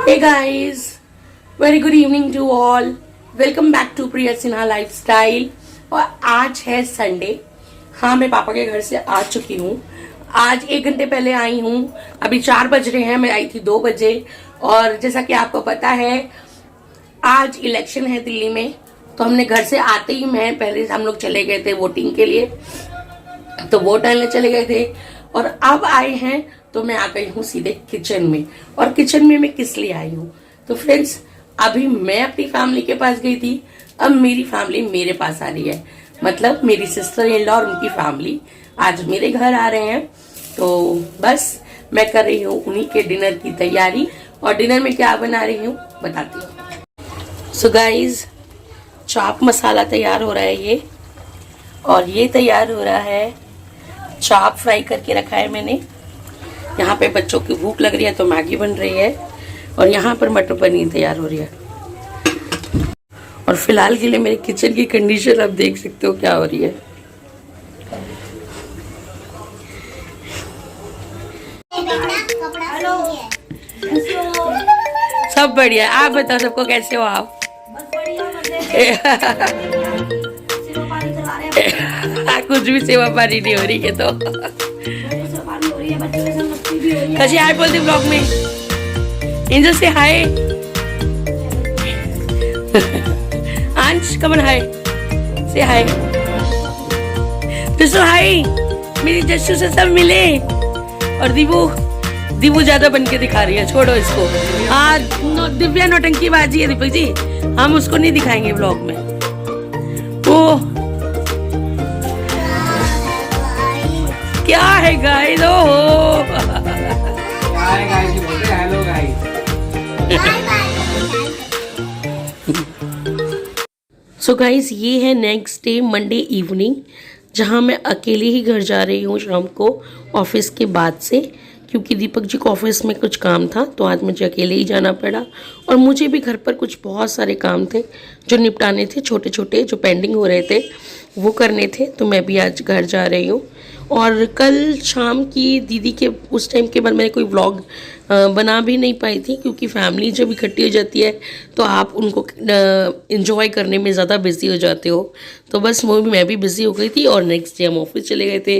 Hey guys, very good evening to all. Welcome back to Priya Sinha lifestyle. और आज है Sunday. हाँ, मैं पापा के घर से आ चुकी हूँ। आज 1 घंटे पहले आई हूँ। अभी 4 बज रहे हैं। मैं आई थी 2 बजे। और जैसा कि आपको पता है, आज इलेक्शन है दिल्ली में, तो हमने घर से आते ही पहले हम लोग चले गए थे वोटिंग के लिए, तो वोट डालने चले गए थे। और अब आए हैं तो मैं आ गई हूँ सीधे किचन में। और किचन में मैं किस लिए आई हूँ, तो फ्रेंड्स, अभी मैं अपनी फैमिली के पास गई थी, अब मेरी फैमिली मेरे पास आ रही है। मतलब मेरी सिस्टर इन लॉ और उनकी फैमिली आज मेरे घर आ रहे हैं। तो बस मैं कर रही हूँ उन्हीं के डिनर की तैयारी। और डिनर में क्या बना रही हूँ बताती हूँ। सो गाइज, चाप मसाला तैयार हो रहा है ये, और ये तैयार हो रहा है चाप फ्राई करके रखा है मैंने। यहाँ पे बच्चों की भूख लग रही है तो मैगी बन रही है, और यहाँ पर मटर पनीर तैयार हो रही है। और फिलहाल के लिए मेरी किचन की कंडीशन आप देख सकते हो क्या हो रही है। सब बढ़िया। आप बताओ, सबको कैसे हो आप? कुछ भी सेवा पानी नहीं हो रही है तो कशी हाय बोलते ब्लॉग में। एंजल से हाय। अंश कमन हाय, से हाय। जसू हाय। मेरी जस्सू से सब मिले। और दीपू ज्यादा बन के दिखा रही है, छोड़ो इसको। हाँ, दिव्या नौटंकी बाजी है दीपक जी, हम उसको नहीं दिखाएंगे ब्लॉग में। वो क्या है गाइस? ओहो, हाय गाइस बोलते हैं। Hello guys. सो गाइस, ये है नेक्स्ट डे मंडे इवनिंग, जहाँ मैं अकेले ही घर जा रही हूँ शाम को ऑफिस के बाद से, क्योंकि दीपक जी को ऑफिस में कुछ काम था तो आज मुझे अकेले ही जाना पड़ा। और मुझे भी घर पर कुछ बहुत सारे काम थे जो निपटाने थे, छोटे छोटे जो पेंडिंग हो रहे थे वो करने थे, तो मैं भी आज घर जा रही हूँ। और कल शाम की दीदी के उस टाइम के बाद मैंने कोई व्लॉग बना भी नहीं पाई थी, क्योंकि फैमिली जब इकट्ठी हो जाती है तो आप उनको एंजॉय करने में ज़्यादा बिजी हो जाते हो। तो बस मैं भी बिज़ी हो गई थी, और नेक्स्ट डे हम ऑफिस चले गए थे।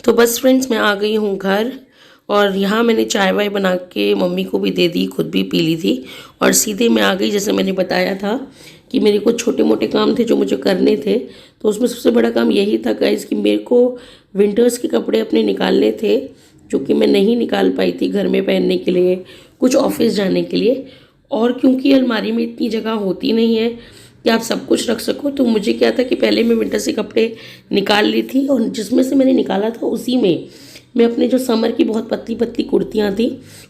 तो बस फ्रेंड्स, मैं आ गई हूँ घर, और यहाँ मैंने चाय वाय बना के मम्मी को भी दे दी, खुद भी पी ली थी। और सीधे मैं आ गई, जैसे मैंने बताया था कि मेरे को छोटे मोटे काम थे जो मुझे करने थे। तो उसमें सबसे बड़ा काम यही था गाइस कि मेरे को विंटर्स के कपड़े अपने निकालने थे, जो कि मैं नहीं निकाल पाई थी घर में पहनने के लिए, कुछ ऑफिस जाने के लिए। और क्योंकि अलमारी में इतनी जगह होती नहीं है कि आप सब कुछ रख सको, तो मुझे क्या था कि पहले मैं विंटर से कपड़े निकाल ली थी, और जिसमें से मैंने निकाला था उसी में मैं अपने जो समर की बहुत पतली पतली कुर्तियाँ थी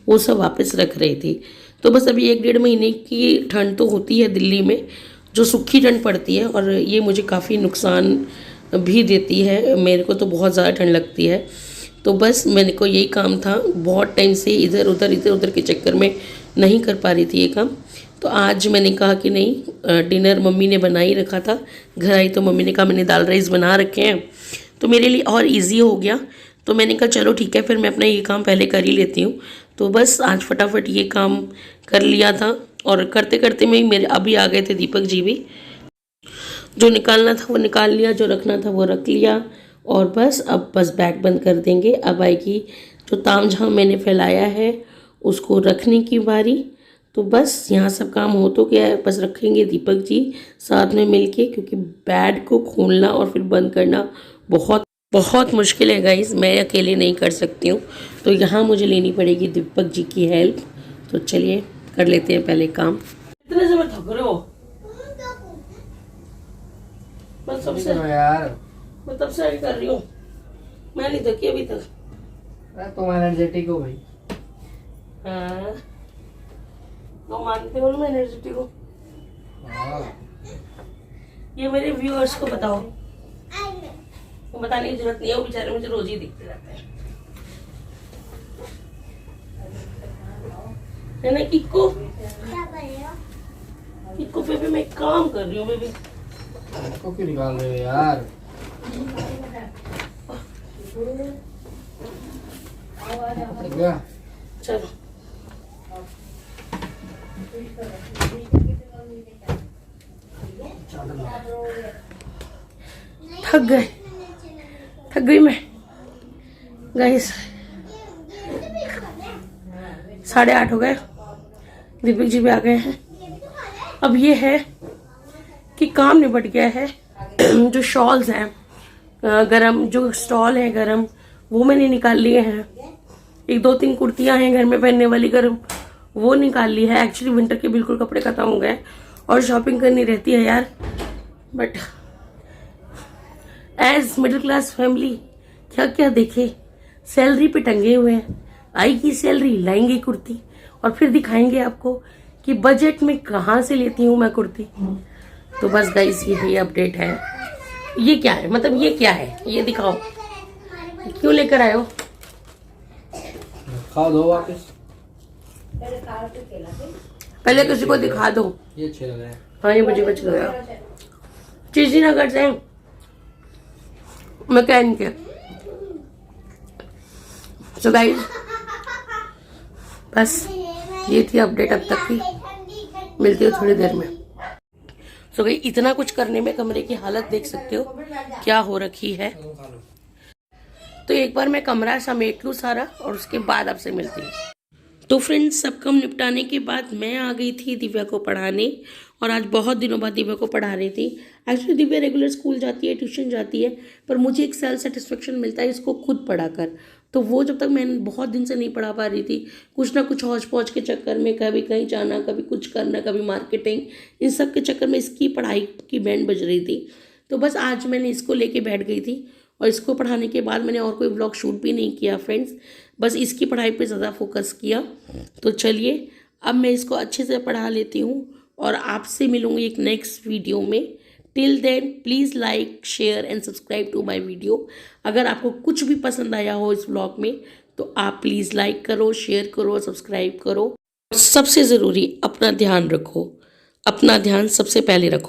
वो सब वापस रख रही थी। तो बस अभी 1-1.5 महीने की ठंड तो होती है दिल्ली में, जो सूखी ठंड पड़ती है, और ये मुझे काफ़ी नुकसान भी देती है। मेरे को तो बहुत ज़्यादा ठंड लगती है। तो बस मेरे को यही काम था, बहुत टाइम से इधर उधर के चक्कर में नहीं कर पा रही थी ये काम। तो आज मैंने कहा कि नहीं, डिनर मम्मी ने बना ही रखा था। घर आई तो मम्मी ने कहा मैंने दाल राइस बना रखे हैं, तो मेरे लिए और ईजी हो गया। तो मैंने कहा चलो ठीक है, फिर मैं अपना ये काम पहले कर ही लेती हूँ। तो बस आज फटाफट ये काम कर लिया था, और करते करते में मेरे अभी आ गए थे दीपक जी भी। जो निकालना था वो निकाल लिया, जो रखना था वो रख लिया। और बस अब बस बैग बंद कर देंगे। अब आएगी जो तामझाम मैंने फैलाया है उसको रखने की बारी। तो बस यहाँ सब काम हो तो गया है, बस रखेंगे दीपक जी साथ में मिलके, क्योंकि बैग को खोलना और फिर बंद करना बहुत बहुत मुश्किल है गाइस, मैं अकेले नहीं कर सकती हूँ। तो यहाँ मुझे लेनी पड़ेगी दीपक जी की हेल्प। तो चलिए कर लेते हैं पहले काम। इतने से मत थक रहे हो यार, मैं तब से कर रही हूँ, मैं नहीं थकी अभी तक। तुम एनर्जेटिक हो भाई। हाँ, तो मानते हो ना मैं एनर्जेटिक हूँ। ये मेरे व्यूअर्स को बताओ, वो बताने की जरूरत नहीं है, वो बेचारे मुझे रोज ही दिखते रहते हैं। है ना किक्को? किक्को बेबी, मैं काम कर रही हूँ बेबी। इसको क्यों निकाल रहे हो यार? चलो थक गई मैं गाइस। 8:30 हो गए, दीपक जी भी आ गए हैं। अब ये है कि काम निपट गया है। जो शॉल्स हैं गरम, जो स्टॉल है गरम, वो मैंने निकाल लिए हैं। 1-2-3 कुर्तियां हैं घर में पहनने वाली गरम, वो निकाल ली है। एक्चुअली विंटर के बिल्कुल कपड़े खत्म हो गए और शॉपिंग करनी रहती है यार, but as middle class family क्या क्या देखे। सैलरी पे टंगे हुए हैं, आएगी सैलरी लाएंगे कुर्ती और फिर दिखाएंगे आपको कि बजट में कहाँ से लेती हूँ मैं कुर्ती। तो बस गाइस ये अपडेट है। ये क्या है, मतलब ये क्या है, ये दिखाओ, क्यों लेकर आए हो? खाओ दो वापस। पहले किसी को दिखा दो। ये अच्छे लग रहे हैं। हाँ ये मुझे बच गया। चीजी नगर से मैकेनिक के। सो गाइस बस ये थी अपडेट अब तक की, मिलती हो थोड़ी देर में। सो गाइस इतना कुछ करने में कमरे की हालत देख सकते हो क्या हो रखी है। तो एक बार मैं कमरा समेट लूँ सारा और उसके बाद आपसे मिलती हूँ। तो फ्रेंड्स सब काम निपटाने के बाद मैं आ गई थी दिव्या को पढ़ाने, और आज बहुत दिनों बाद दिव्या को पढ़ा रही थी। एक्चुअली दिव्या रेगुलर स्कूल जाती है, ट्यूशन जाती है, पर मुझे एक सेल्फ सेटिस्फेक्शन मिलता है इसको खुद पढ़ाकर। तो वो जब तक मैं बहुत दिन से नहीं पढ़ा पा रही थी, कुछ ना कुछ हौच पौच के चक्कर में, कभी कहीं जाना, कभी कुछ करना, कभी मार्केटिंग, इन सब के चक्कर में इसकी पढ़ाई की बैंड बज रही थी। तो बस आज मैंने इसको लेके बैठ गई थी और इसको पढ़ाने के बाद मैंने और कोई व्लॉग शूट भी नहीं किया फ्रेंड्स, बस इसकी पढ़ाई पे ज़्यादा फोकस किया। तो चलिए अब मैं इसको अच्छे से पढ़ा लेती हूँ और आपसे मिलूँगी एक नेक्स्ट वीडियो में। Till then please like, share and subscribe to my video. अगर आपको कुछ भी पसंद आया हो इस व्लॉग में तो आप प्लीज़ लाइक करो, शेयर करो, सब्सक्राइब करो। सबसे ज़रूरी अपना ध्यान रखो, अपना ध्यान सबसे पहले रखो।